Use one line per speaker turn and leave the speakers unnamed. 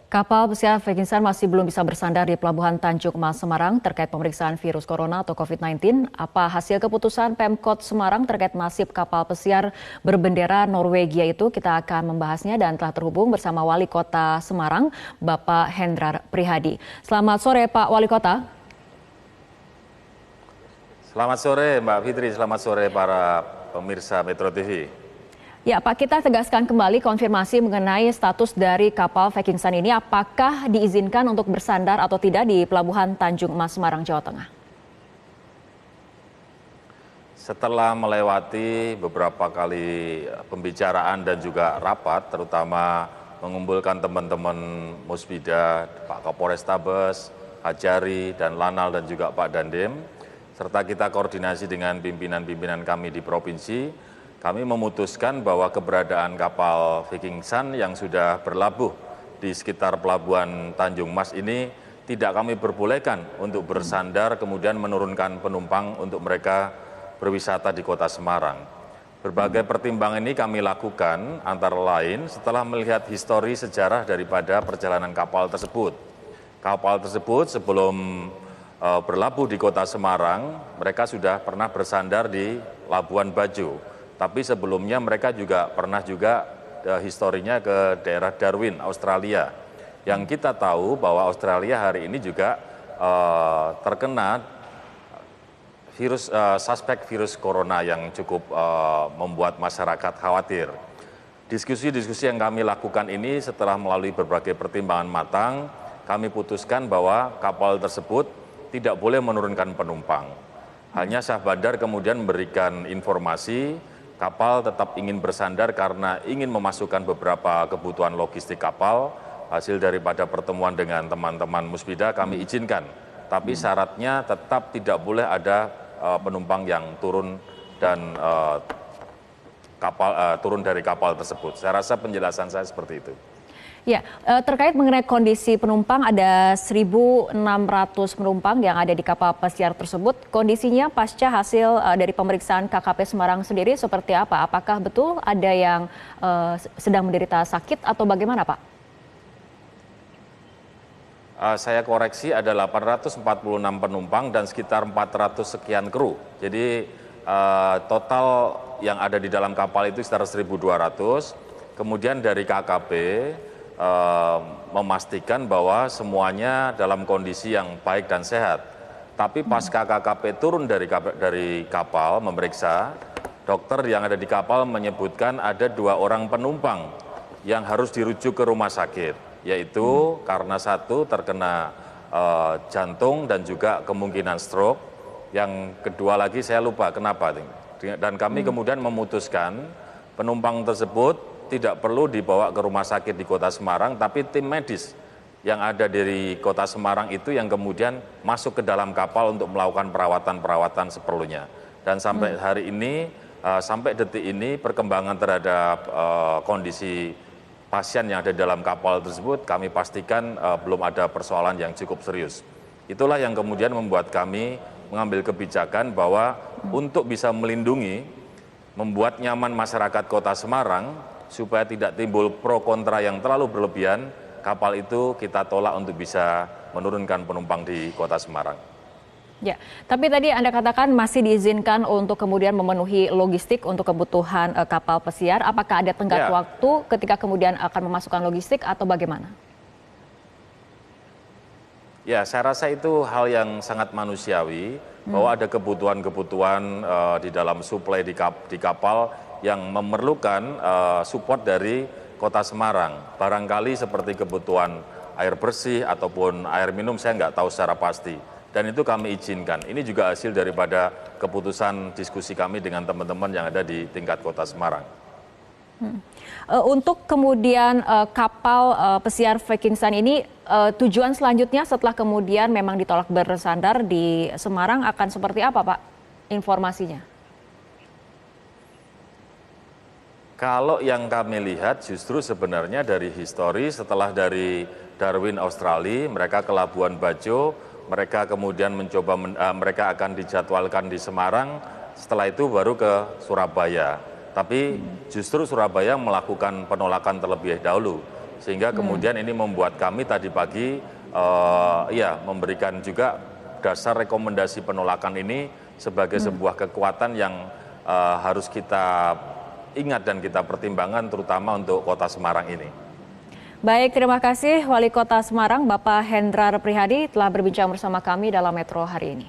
Kapal pesiar Viking Sun masih belum bisa bersandar di Pelabuhan Tanjung Mas Semarang terkait pemeriksaan virus corona atau COVID-19. Apa hasil keputusan Pemkot Semarang terkait nasib kapal pesiar berbendera Norwegia itu? Kita akan membahasnya dan telah terhubung bersama Wali Kota Semarang, Bapak Hendrar Prihadi. Selamat sore Pak Wali Kota.
Selamat sore Mbak Fitri, selamat sore para pemirsa Metro TV.
Ya Pak, kita tegaskan kembali konfirmasi mengenai status dari kapal Viking Sun ini. Apakah diizinkan untuk bersandar atau tidak di Pelabuhan Tanjung Mas Semarang, Jawa Tengah?
Setelah melewati beberapa kali pembicaraan dan juga rapat, terutama mengumpulkan teman-teman Musbida, Pak Kapolrestabes, Hajari, dan Lanal, dan juga Pak Dandim, serta kita koordinasi dengan pimpinan-pimpinan kami di provinsi, kami memutuskan bahwa keberadaan kapal Viking Sun yang sudah berlabuh di sekitar Pelabuhan Tanjung Mas ini tidak kami perbolehkan untuk bersandar kemudian menurunkan penumpang untuk mereka berwisata di kota Semarang. Berbagai pertimbangan ini kami lakukan antara lain setelah melihat histori sejarah daripada perjalanan kapal tersebut. Kapal tersebut sebelum berlabuh di kota Semarang, mereka sudah pernah bersandar di Labuan Bajo. Tapi sebelumnya mereka juga pernah historinya ke daerah Darwin, Australia. Yang kita tahu bahwa Australia hari ini juga terkena suspek virus corona yang cukup membuat masyarakat khawatir. Diskusi-diskusi yang kami lakukan ini setelah melalui berbagai pertimbangan matang, kami putuskan bahwa kapal tersebut tidak boleh menurunkan penumpang. Hanya Syah Bandar kemudian memberikan informasi kapal tetap ingin bersandar karena ingin memasukkan beberapa kebutuhan logistik kapal. Hasil daripada pertemuan dengan teman-teman Musbida kami izinkan. Tapi syaratnya tetap tidak boleh ada penumpang yang turun dan turun dari kapal tersebut. Saya rasa penjelasan saya seperti itu.
Ya, terkait mengenai kondisi penumpang, ada 1.600 penumpang yang ada di kapal pesiar tersebut. Kondisinya pasca hasil dari pemeriksaan KKP Semarang sendiri seperti apa? Apakah betul ada yang sedang menderita sakit atau bagaimana, Pak?
Saya koreksi, ada 846 penumpang dan sekitar 400 sekian kru. Jadi total yang ada di dalam kapal itu sekitar 1.200. Kemudian dari KKP memastikan bahwa semuanya dalam kondisi yang baik dan sehat. Tapi pasca KKP turun dari kapal memeriksa, dokter yang ada di kapal menyebutkan ada 2 orang penumpang yang harus dirujuk ke rumah sakit, yaitu karena satu terkena jantung dan juga kemungkinan stroke. Yang kedua lagi saya lupa kenapa. Dan kami kemudian memutuskan penumpang tersebut tidak perlu dibawa ke rumah sakit di kota Semarang, tapi tim medis yang ada dari kota Semarang itu yang kemudian masuk ke dalam kapal untuk melakukan perawatan-perawatan seperlunya. Dan sampai hari ini, sampai detik ini perkembangan terhadap kondisi pasien yang ada di dalam kapal tersebut kami pastikan belum ada persoalan yang cukup serius. Itulah yang kemudian membuat kami mengambil kebijakan bahwa untuk bisa melindungi, membuat nyaman masyarakat kota Semarang, supaya tidak timbul pro kontra yang terlalu berlebihan, kapal itu kita tolak untuk bisa menurunkan penumpang di kota Semarang.
Ya, tapi tadi Anda katakan masih diizinkan untuk kemudian memenuhi logistik untuk kebutuhan kapal pesiar. Apakah ada tenggat waktu ketika kemudian akan memasukkan logistik atau bagaimana?
Ya, saya rasa itu hal yang sangat manusiawi, bahwa ada kebutuhan-kebutuhan di dalam suplai di kapal yang memerlukan support dari kota Semarang. Barangkali seperti kebutuhan air bersih ataupun air minum, saya nggak tahu secara pasti. Dan itu kami izinkan. Ini juga hasil daripada keputusan diskusi kami dengan teman-teman yang ada di tingkat kota Semarang.
Untuk kemudian kapal pesiar Viking Sun ini, tujuan selanjutnya setelah kemudian memang ditolak bersandar di Semarang akan seperti apa, Pak, informasinya?
Kalau yang kami lihat justru sebenarnya dari histori, setelah dari Darwin, Australia, mereka ke Labuan Bajo, mereka kemudian mereka akan dijadwalkan di Semarang, setelah itu baru ke Surabaya. Tapi justru Surabaya melakukan penolakan terlebih dahulu. Sehingga kemudian ini membuat kami tadi pagi memberikan juga dasar rekomendasi penolakan ini sebagai sebuah kekuatan yang harus kita ingat dan kita pertimbangkan terutama untuk Kota Semarang ini.
Baik, terima kasih Wali Kota Semarang Bapak Hendrar Prihadi telah berbincang bersama kami dalam Metro hari ini.